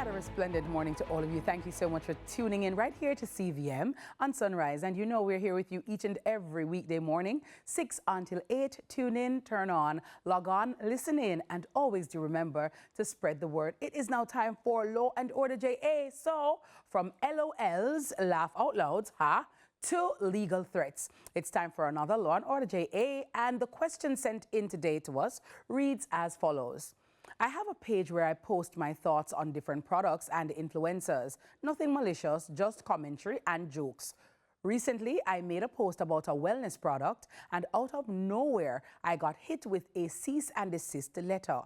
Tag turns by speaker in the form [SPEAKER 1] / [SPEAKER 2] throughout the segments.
[SPEAKER 1] And a resplendent morning to all of you. Thank you so much for tuning in right here to CVM on Sunrise. And you know we're here with you each and every weekday morning, 6 until 8. Tune in, turn on, log on, listen in, and always do remember to spread the word. It is now time for Law and Order JA. So from LOLs, laugh out loud, to legal threats. It's time for another Law and Order JA. And the question sent in today to us reads as follows. I have a page where I post my thoughts on different products and influencers. Nothing malicious, just commentary and jokes. Recently, I made a post about a wellness product, and out of nowhere, I got hit with a cease and desist letter.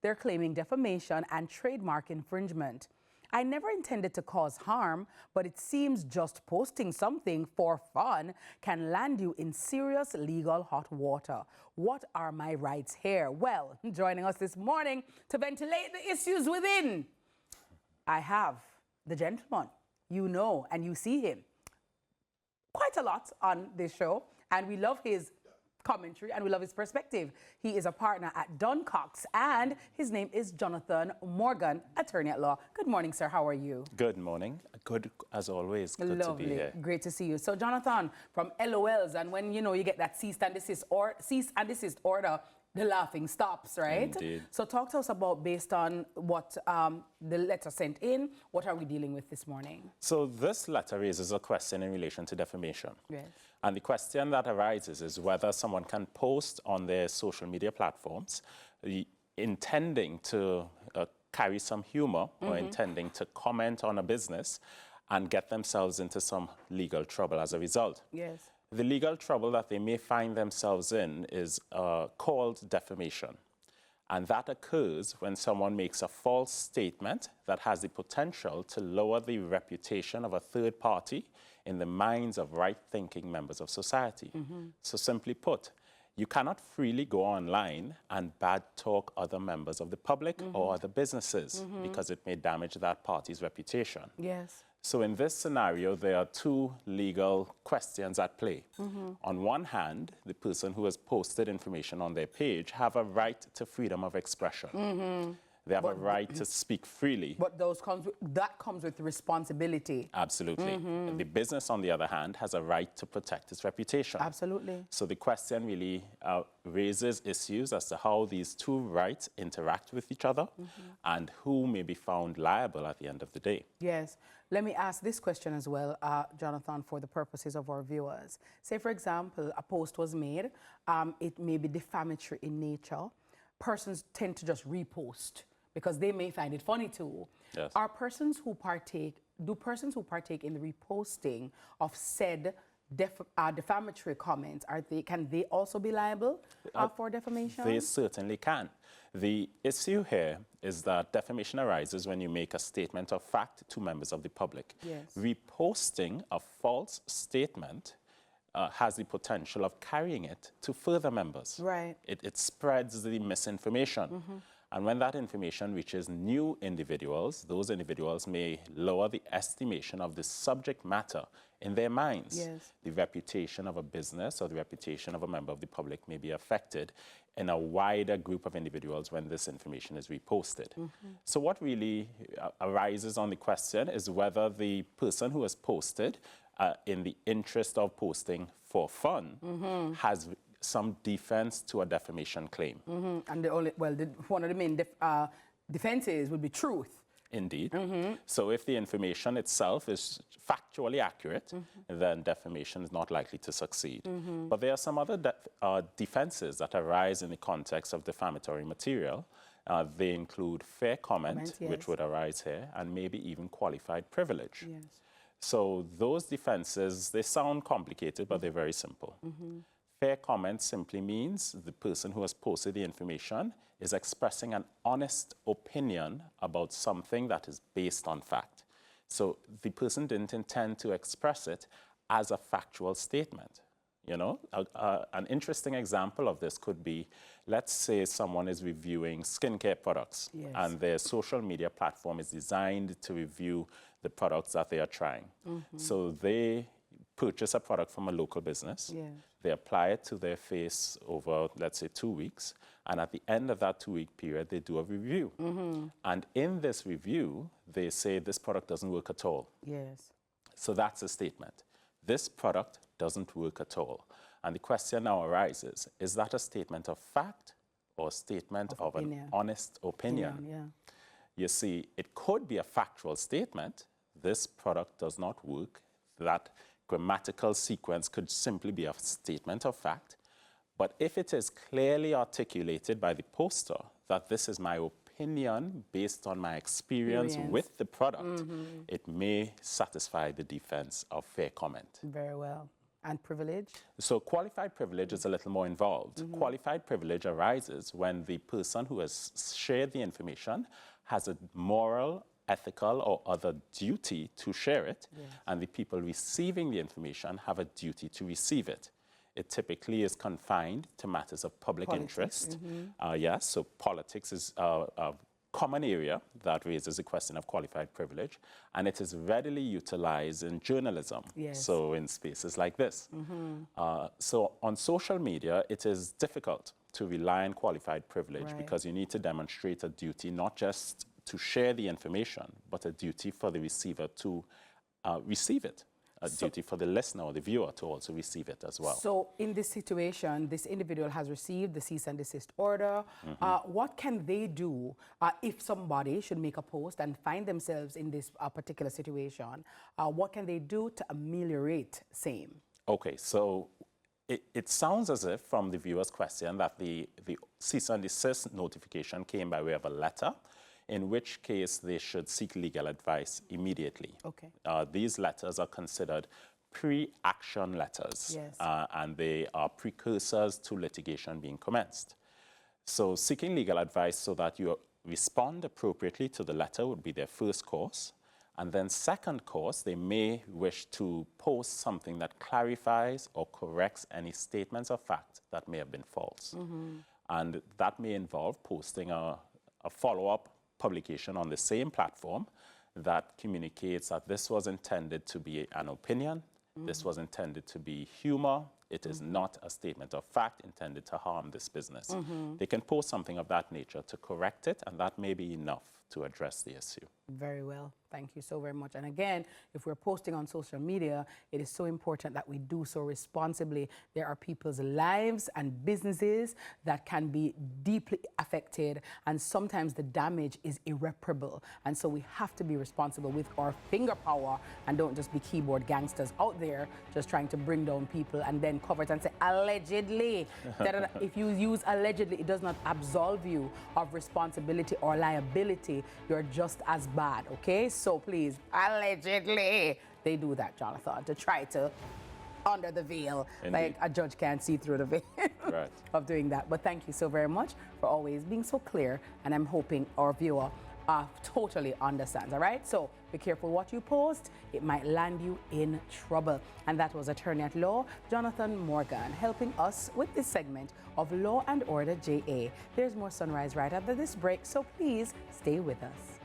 [SPEAKER 1] They're claiming defamation and trademark infringement. I never intended to cause harm, but it seems just posting something for fun can land you in serious legal hot water. What are my rights here? Well, joining us this morning to ventilate the issues within, I have the gentleman. You know and you see him quite a lot on this show, and we love his commentary and we love his perspective. He is a partner at Duncox, and his name is Jonathan Morgan, attorney at law. Good morning, sir. How are you?
[SPEAKER 2] Good morning. Good as always. Good
[SPEAKER 1] Lovely.
[SPEAKER 2] To be here.
[SPEAKER 1] Great to see you. So, Jonathan, from LOLs, and when you get that cease and desist order, the laughing stops, right?
[SPEAKER 2] Indeed.
[SPEAKER 1] So talk to us about, based on what the letter sent in, what are we dealing with this morning?
[SPEAKER 2] So this letter raises a question in relation to defamation.
[SPEAKER 1] Yes.
[SPEAKER 2] And the question that arises is whether someone can post on their social media platforms intending to carry some humor or intending to comment on a business and get themselves into some legal trouble as a result.
[SPEAKER 1] Yes.
[SPEAKER 2] The legal trouble that they may find themselves in is called defamation. And that occurs when someone makes a false statement that has the potential to lower the reputation of a third party in the minds of right-thinking members of society. So simply put, you cannot freely go online and bad talk other members of the public or other businesses because it may damage that party's reputation.
[SPEAKER 1] Yes.
[SPEAKER 2] So in this scenario, there are two legal questions at play. On one hand, the person who has posted information on their page have a right to freedom of expression. They have a right to speak freely.
[SPEAKER 1] But that comes with responsibility.
[SPEAKER 2] Absolutely. The business, on the other hand, has a right to protect its reputation.
[SPEAKER 1] Absolutely.
[SPEAKER 2] So the question really raises issues as to how these two rights interact with each other and who may be found liable at the end of the day.
[SPEAKER 1] Yes. Let me ask this question as well, Jonathan, for the purposes of our viewers. Say, for example, a post was made. It may be defamatory in nature. Persons tend to just repost because they may find it funny too.
[SPEAKER 2] Yes.
[SPEAKER 1] Do persons who partake in the reposting of said defamatory comments, can they also be liable for defamation?
[SPEAKER 2] They certainly can. The issue here is that defamation arises when you make a statement of fact to members of the public.
[SPEAKER 1] Yes.
[SPEAKER 2] Reposting a false statement has the potential of carrying it to further members.
[SPEAKER 1] Right.
[SPEAKER 2] It spreads the misinformation. And when that information reaches new individuals, those individuals may lower the estimation of the subject matter in their minds.
[SPEAKER 1] Yes.
[SPEAKER 2] The reputation of a business or the reputation of a member of the public may be affected in a wider group of individuals when this information is reposted. So what really arises on the question is whether the person who has posted in the interest of posting for fun has some defense to a defamation claim.
[SPEAKER 1] And one of the main defenses would be truth.
[SPEAKER 2] Indeed. So if the information itself is factually accurate, then defamation is not likely to succeed. But there are some other defenses that arise in the context of defamatory material. They include fair comment,
[SPEAKER 1] yes,
[SPEAKER 2] which would arise here, and maybe even qualified privilege.
[SPEAKER 1] Yes.
[SPEAKER 2] So those defenses, they sound complicated, but they're very simple. Fair comment simply means the person who has posted the information is expressing an honest opinion about something that is based on fact. So the person didn't intend to express it as a factual statement. You know, an interesting example of this could be, let's say someone is reviewing skincare products,
[SPEAKER 1] yes,
[SPEAKER 2] and their social media platform is designed to review the products that they are trying. So they purchase a product from a local business.
[SPEAKER 1] Yeah.
[SPEAKER 2] They apply it to their face over, let's say, 2 weeks. And at the end of that 2-week period, they do a review. And in this review, they say this product doesn't work at all.
[SPEAKER 1] Yes.
[SPEAKER 2] So that's a statement. This product doesn't work at all. And the question now arises, is that a statement of fact or a statement of an honest opinion?
[SPEAKER 1] Yeah.
[SPEAKER 2] You see, it could be a factual statement. This product does not work. That grammatical sequence could simply be a statement of fact. But if it is clearly articulated by the poster that this is my opinion based on my experience with the product, it may satisfy the defense of fair comment.
[SPEAKER 1] Very well. And privilege? So
[SPEAKER 2] qualified privilege is a little more involved. Qualified privilege arises when the person who has shared the information has a moral, ethical, or other duty to share it, and the people receiving the information have a duty to receive it. It typically is confined to matters of public interest. Yes, so politics is a common area that raises the question of qualified privilege, and it is readily utilized in journalism, so in spaces like this. So on social media, it is difficult to rely on qualified privilege because you need to demonstrate a duty not just to share the information, but a duty for the receiver to receive it. A duty for the listener or the viewer to also receive it as well. So
[SPEAKER 1] in this situation, this individual has received the cease and desist order. What can they do if somebody should make a post and find themselves in this particular situation? What can they do to ameliorate same? Okay, so it sounds as if from the viewer's question that the cease and desist notification came by way of a letter, in which case they should seek legal advice immediately. Okay. These letters are considered pre-action letters, and they are precursors to litigation being commenced. So seeking legal advice so that you respond appropriately to the letter would be their first course. And then second course, they may wish to post something that clarifies or corrects any statements of fact that may have been false. And that may involve posting a follow-up publication on the same platform that communicates that this was intended to be an opinion, this was intended to be humor, it is not a statement of fact intended to harm this business. They can post something of that nature to correct it, and that may be enough to address the issue. Very well. Thank you so very much. And again, if we're posting on social media, it is so important that we do so responsibly. There are people's lives and businesses that can be deeply affected, and sometimes the damage is irreparable. And so we have to be responsible with our finger power and don't just be keyboard gangsters out there just trying to bring down people and then cover it and say, allegedly. If you use allegedly, it does not absolve you of responsibility or liability. You're just as bad, okay? So please, allegedly, they do that, Jonathan, to try to under the veil. Indeed. Like a judge can't see through the veil of doing that. But thank you so very much for always being so clear, and I'm hoping our viewer totally understands, all right? So be careful what you post. It might land you in trouble. And that was attorney at law Jonathan Morgan helping us with this segment of Law and Order JA. There's more Sunrise right after this break, so please stay with us.